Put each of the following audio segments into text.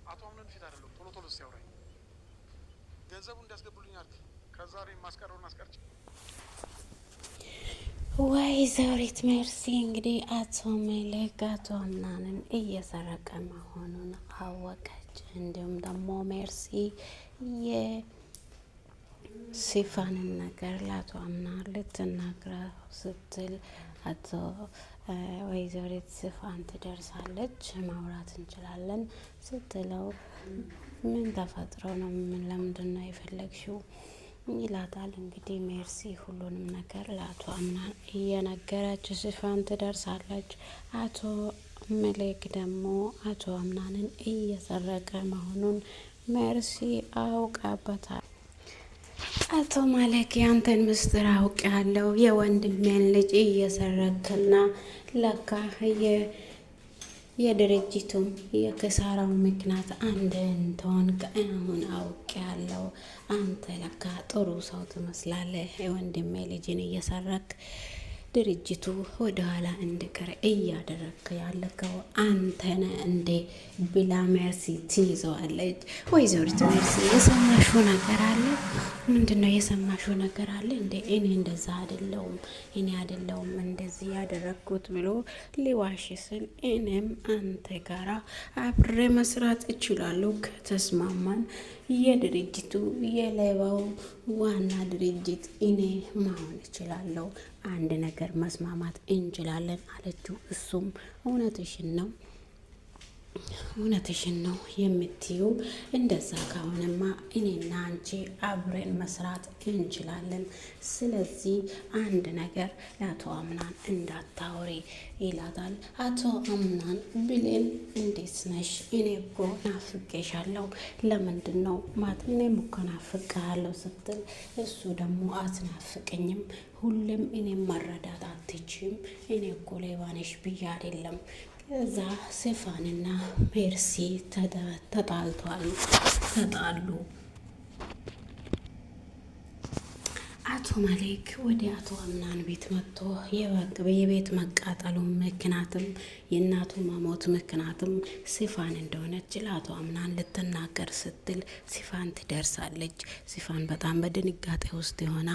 አቶ አምነን ፊት አይደለም ቶሎ ቶሎ ሲያወራኝ ገንዘቡ እንዲያስገቡልኝ አድርግ። ከዛ ላይ ማስቀረውን አስቀርጭ። ወይዘሪት ሜርሲ እንግዲህ አቶ መለክ አቶ አምናንን እየሰረቀ መሆኑን አወቀች። እንዲሁም ደግሞ ሜርሲ የሲፋንን ነገር ለአቶ አምናን ልትናግረው ስትል አቶ ወይዘሪት ሲፋን ትደርሳለች። ማውራት እንችላለን ስትለው ምን ተፈጥሮ ነው? ምን ለምንድን ነው የፈለግሽው? ይላታል። እንግዲህ ሜርሲ ሁሉንም ነገር ለአቶ አምናን እየነገረች ሲፋን ትደርሳለች። አቶ መሌክ ደግሞ አቶ አምናንን እየሰረቀ መሆኑን ሜርሲ አውቃበታል። አቶ መሌክ ያንተን ምስጢር አውቃለሁ፣ የወንድሜን ልጅ እየሰረክና ለካ የድርጅቱም የክሳራው ምክንያት አንድ እንደሆንክ አሁን አውቄያለሁ። አንተ ለካ ጥሩ ሰው ትመስላለህ። የወንድሜ ልጅን እየሰረክ ድርጅቱ ወደኋላ እንዲቀር እያደረግክ ያለከው አንተነ እንዴ ብላ ሜርሲ ትይዘዋለች። ወይዘሪት ሜርሲ የሰማሽው ነገር አለ? ምንድነው የሰማሽው ነገር አለ እንዴ? እኔ እንደዛ አይደለሁም፣ እኔ አይደለሁም እንደዚህ ያደረግኩት ብሎ ሊዋሽ ስል እኔም አንተ ጋራ አብሬ መስራት እችላለሁ ከተስማማን የድርጅቱ የሌባው ዋና ድርጅት እኔ መሆን እችላለሁ፣ አንድ ነገር መስማማት እንችላለን አለችው። እሱም እውነትሽን ነው የምትዩ? እንደዛ ከሆነማ እኔና አንቺ አብረን መስራት እንችላለን። ስለዚህ አንድ ነገር ለአቶ አምናን እንዳታወሪ ይላታል። አቶ አምናን ብሌን እንዴት ነሽ? እኔ እኮ ናፍቄሻለሁ። ለምንድን ነው እኔም እኮ ናፍቄሃለሁ ስትል እሱ ደግሞ አትናፍቅኝም፣ ሁሌም እኔም መረዳት አትችም፣ እኔ እኮ ሌባ ነሽ ብዬ አይደለም። ከዛ ሲፋንና ሜርሲ ተጣሉ። አቶ መሌክ ወደ አቶ አምናን ቤት መጥቶ የቤት መቃጠሉ ምክንያትም የእናቱ መሞት ምክንያትም ሲፋን እንደሆነች ለአቶ አምናን ልትናገር ስትል ሲፋን ትደርሳለች። ሲፋን በጣም በድንጋጤ ውስጥ የሆና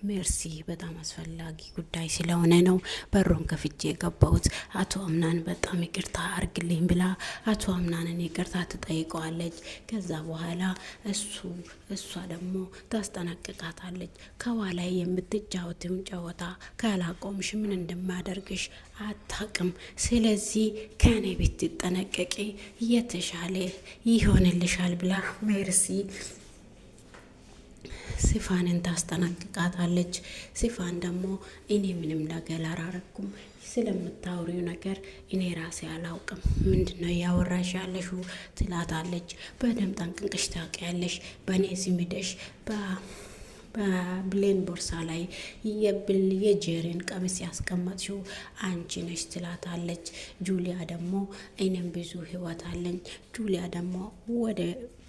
ሜርሲ በጣም አስፈላጊ ጉዳይ ስለሆነ ነው በሩን ከፍቼ የገባሁት፣ አቶ አምናን በጣም ይቅርታ አርግልኝ ብላ አቶ አምናንን ይቅርታ ትጠይቀዋለች። ከዛ በኋላ እሷ ደግሞ ታስጠነቅቃታለች። ላይ የምትጫወትም ጨዋታ ካላቆምሽ ምን እንደማደርግሽ አታቅም። ስለዚህ ከኔ ብትጠነቀቂ የተሻለ ይሆንልሻል ብላ ሜርሲ ሲፋንን ታስጠነቅቃታለች። ሲፋን ደግሞ እኔ ምንም ነገር አላረኩም፣ ስለምታወሪው ነገር እኔ ራሴ አላውቅም፣ ምንድነው እያወራሽ ያለሽው? ትላታለች። በደም ጠንቅቀሽ ታውቂያለሽ፣ በእኔ ዝምደሽ በብሌን ቦርሳ ላይ የጄሪን ቀሚስ ያስቀመጥሽው አንቺ ነሽ ትላታለች። ጁሊያ ደግሞ እኔም ብዙ ህይወት አለኝ። ጁሊያ ደግሞ ወደ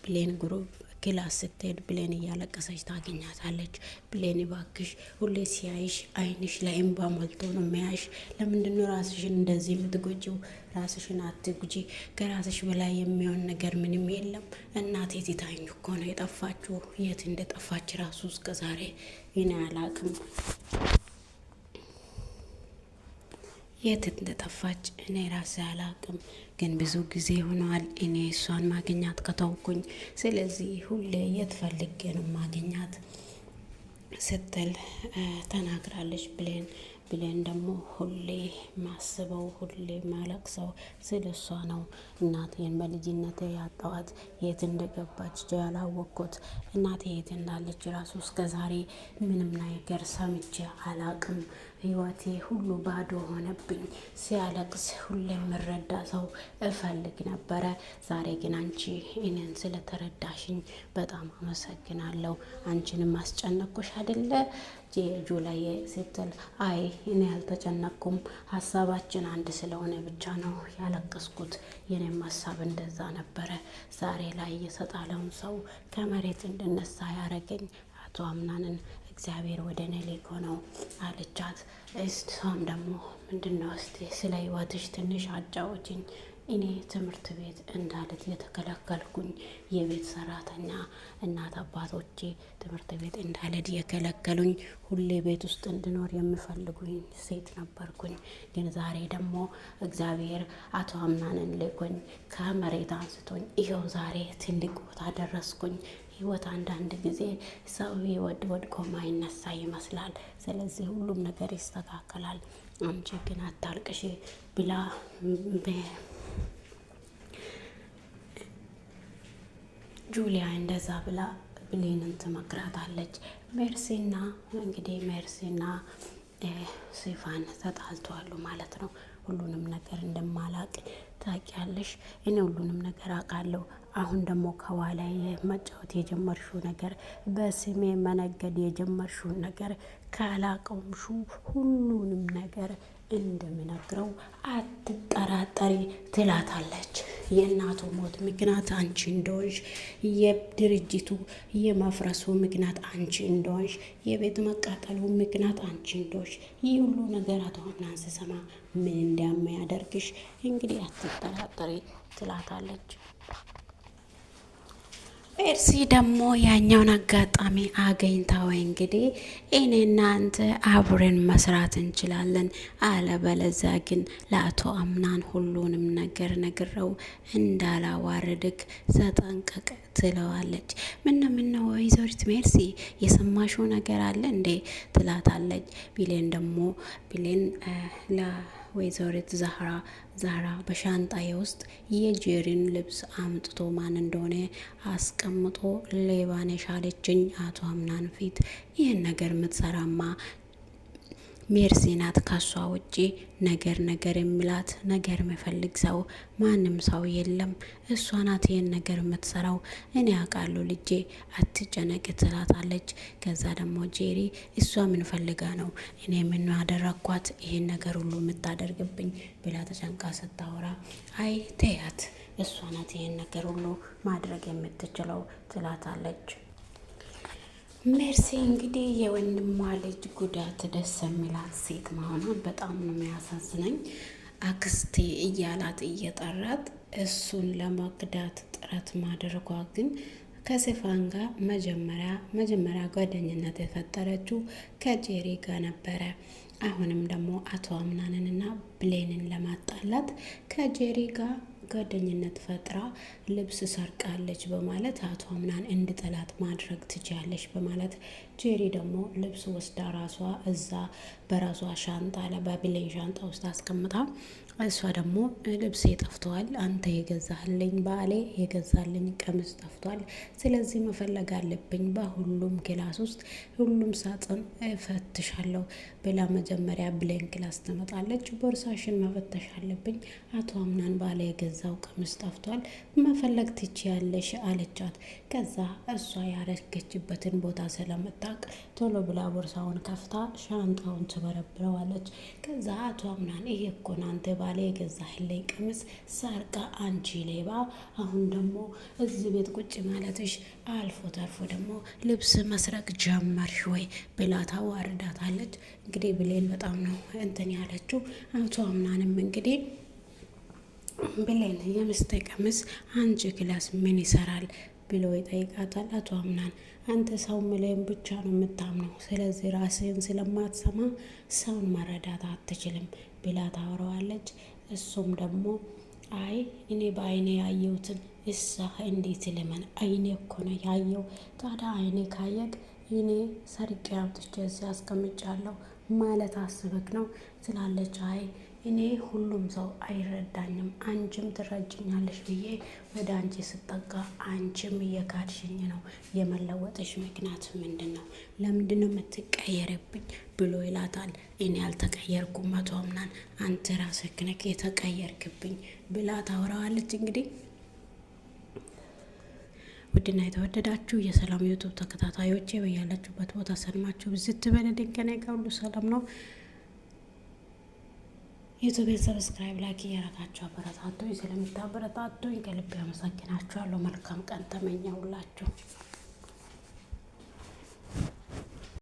ብሌን ግሩፕ ክላስ ስትሄድ ብሌን እያለቀሰች ታገኛታለች። ብሌን እባክሽ ሁሌ ሲያይሽ አይንሽ ላይ እንባ ሞልቶ ነው የሚያይሽ። ለምንድነው ራስሽን እንደዚህ የምትጎጂው? ራስሽን አትጉጂ። ከራስሽ በላይ የሚሆን ነገር ምንም የለም። እናቴ ትታኝ እኮ ነው የጠፋችው። የት እንደጠፋች ራሱ እስከ ዛሬ እኔ አላቅም። የት እንደጠፋች እኔ ራሴ አላቅም። ግን ብዙ ጊዜ ሆኗል እኔ እሷን ማግኛት ከተውኩኝ። ስለዚህ ሁሌ የት ፈልጌ ነው ማግኛት ስትል ተናግራለች ብሌን ደግሞ ሁሌ ማስበው ሁሌ ማለቅሰው ስለ እሷ ነው። እናቴን በልጅነቴ ያጣዋት፣ የት እንደገባች ያላወቅኩት፣ እናቴ የት እንዳለች ራሱ እስከ ዛሬ ምንም ነገር ሰምቼ አላቅም። ህይወቴ ሁሉ ባዶ ሆነብኝ። ሲያለቅስ ሁሌ የምረዳ ሰው እፈልግ ነበረ። ዛሬ ግን አንቺ እኔን ስለተረዳሽኝ በጣም አመሰግናለሁ። አንቺንም አስጨነቅኩሽ አይደለ ጁላይ ስትል አይ እኔ ያልተጨነቅኩም፣ ሀሳባችን አንድ ስለሆነ ብቻ ነው ያለቀስኩት። የኔም ሀሳብ እንደዛ ነበረ። ዛሬ ላይ የሰጣለውን ሰው ከመሬት እንድነሳ ያረገኝ አቶ አምናንን እግዚአብሔር ወደ እኔ ልኮ ነው አለቻት። እሷም ደግሞ ምንድነው እስቲ ስለ ህይወትሽ ትንሽ አጫውችኝ። እኔ ትምህርት ቤት እንዳልት የተከለከልኩኝ የቤት ሰራተኛ እናት አባቶቼ ትምህርት ቤት እንዳልሄድ የከለከሉኝ ሁሌ ቤት ውስጥ እንድኖር የሚፈልጉኝ ሴት ነበርኩኝ። ግን ዛሬ ደግሞ እግዚአብሔር አቶ አምናንን ልኮኝ ከመሬት አንስቶኝ ይኸው ዛሬ ትልቅ ቦታ ደረስኩኝ። ህይወት አንዳንድ ጊዜ ሰው ወድቆ ማይነሳ ይመስላል። ስለዚህ ሁሉም ነገር ይስተካከላል። አንቺ ግን አታልቅሽ ብላ ጁሊያ እንደዛ ብላ ብሌንን ትመክራታለች። ሜርሲና ሲፋን ተጣልተዋል ማለት ነው። ሁሉንም ነገር እንደማላቅ ታውቂያለሽ። እኔ ሁሉንም ነገር አውቃለሁ። አሁን ደግሞ ከኋላ መጫወት የጀመርሽው ነገር፣ በስሜ መነገድ የጀመርሽው ነገር ካላቀምሹ ሁሉንም ነገር እንደምነግረው አትጠራጠሪ ትላታለች። የእናቱ ሞት ምክንያት አንቺ እንደሆንሽ፣ የድርጅቱ የመፍረሱ ምክንያት አንቺ እንደሆንሽ፣ የቤት መቃጠሉ ምክንያት አንቺ እንደሆንሽ፣ ይህ ሁሉ ነገር አቶ አምናን ስሰማ ምን እንደሚያደርግሽ እንግዲህ አትጠራጠሪ ትላታለች። ሜርሲ ደግሞ ያኛውን አጋጣሚ አገኝታው እንግዲህ እኔና አንተ አብረን መስራት እንችላለን፣ አለበለዚያ ግን ለአቶ አምናን ሁሉንም ነገር ነግረው እንዳላዋርድክ ተጠንቀቅ ትለዋለች። ምነው ወይዘሪት ሜርሲ የሰማሽው ነገር አለ እንዴ ትላታለች። ብሌን ለወይዘሪት ዛህራ በሻንጣዬ ውስጥ የጄሪን ልብስ አምጥቶ ማን እንደሆነ አስቀምጦ ሌባ ነሽ አለችኝ አቶ አምናን ፊት። ይህን ነገር የምትሰራማ ሜርሲ ናት። ከሷ ውጪ ነገር የሚላት ነገር የሚፈልግ ሰው ማንም ሰው የለም። እሷ ናት ይህን ነገር የምትሰራው። እኔ አውቃለሁ ልጄ አትጨነቅ ትላታለች። ከዛ ደግሞ ጄሪ እሷ ምን ፈልጋ ነው እኔ ምን አደረኳት ይህን ነገር ሁሉ የምታደርግብኝ ብላ ተጨንቃ ስታወራ፣ አይ ተያት እሷ ናት ይህን ነገር ሁሉ ማድረግ የምትችለው ትላታለች። ሜርሲ እንግዲህ የወንድሟ ልጅ ጉዳት ደስ የሚላት ሴት መሆኗን በጣም ነው የሚያሳዝነኝ። አክስቴ እያላት እየጠራት እሱን ለመቅዳት ጥረት ማድረጓ ግን ከሲፋን ጋር መጀመሪያ ጓደኝነት የፈጠረችው ከጄሪ ጋር ነበረ። አሁንም ደግሞ አቶ አምናንንና ብሌንን ለማጣላት ከጄሪ ጋር ጓደኝነት ፈጥራ ልብስ ሰርቃለች በማለት አቶ አምናን እንድጠላት ማድረግ ትችያለች በማለት ጄሪ ደግሞ ልብስ ወስዳ ራሷ እዛ በራሷ ሻንጣ በብሌን ሻንጣ ውስጥ አስቀምጣ፣ እሷ ደግሞ ልብሴ ጠፍቷል፣ አንተ የገዛህልኝ ባሌ የገዛልኝ ቀሚስ ጠፍቷል፣ ስለዚህ መፈለግ አለብኝ፣ በሁሉም ክላስ ውስጥ ሁሉም ሳጥን እፈትሻለሁ ብላ መጀመሪያ ብሌን ክላስ ትመጣለች። ቦርሳሽን መፈተሽ አለብኝ፣ አቶ አምናን ባሌ የገዛው ቀሚስ ጠፍቷል፣ መፈለግ ትችያለሽ አለቻት። ከዛ እሷ ያረገችበትን ቦታ ስለምታውቅ ቶሎ ብላ ቦርሳውን ከፍታ ሻንጣውን ትበረብረዋለች። ከዛ አቶ አምናን ይሄ እኮ ነው አንተ ባሌ የገዛህልኝ ቀሚስ ሰርቃ አንቺ ሌባ፣ አሁን ደግሞ እዚህ ቤት ቁጭ ማለትሽ አልፎ ተርፎ ደግሞ ልብስ መስረቅ ጀመርሽ ወይ ብላ ታዋርዳታለች። እንግዲህ ብሌን በጣም ነው እንትን ያለችው። አቶ አምናንም እንግዲህ ብሌን የምስቴ ቀሚስ አንቺ ክላስ ምን ይሰራል ብሎ ይጠይቃታል። አቶ አምናን አንተ ሰው ምለን ብቻ ነው የምታምነው፣ ስለዚህ ራስህን ስለማትሰማ ሰውን መረዳት አትችልም ብላ ታወራዋለች። እሱም ደግሞ አይ እኔ በአይኔ ያየሁትን እሳ እንዴት ልመን? አይኔ እኮ ነው ያየው። ታዲያ አይኔ ካየቅ እኔ ሰርቄ አውጥቼ እዚህ አስቀምጫለሁ ማለት አስበክ ነው ትላለች። አይ እኔ ሁሉም ሰው አይረዳኝም፣ አንቺም ትረጅኛለሽ ብዬ ወደ አንቺ ስጠጋ አንቺም እየካድሽኝ ነው። የመለወጥሽ ምክንያት ምንድን ነው? ለምንድን ነው የምትቀየርብኝ ብሎ ይላታል። እኔ ያልተቀየርኩም አቶ አምናን አንተ ራስህ ነህ የተቀየርክብኝ ብላ ታወራዋለች። እንግዲህ ውድና የተወደዳችሁ የሰላም ዩቱብ ተከታታዮቼ በያላችሁበት ቦታ ሰላማችሁ ብዝት በለልኝ። ከኔ ጋር ሁሉ ሰላም ነው። ዩቱቤን ሰብስክራይብ ላይክ እያረጋችሁ አበረታቱኝ። ስለምታበረታቱኝ ከልብ አመሰግናችኋለሁ። መልካም ቀን ተመኘሁላችሁ።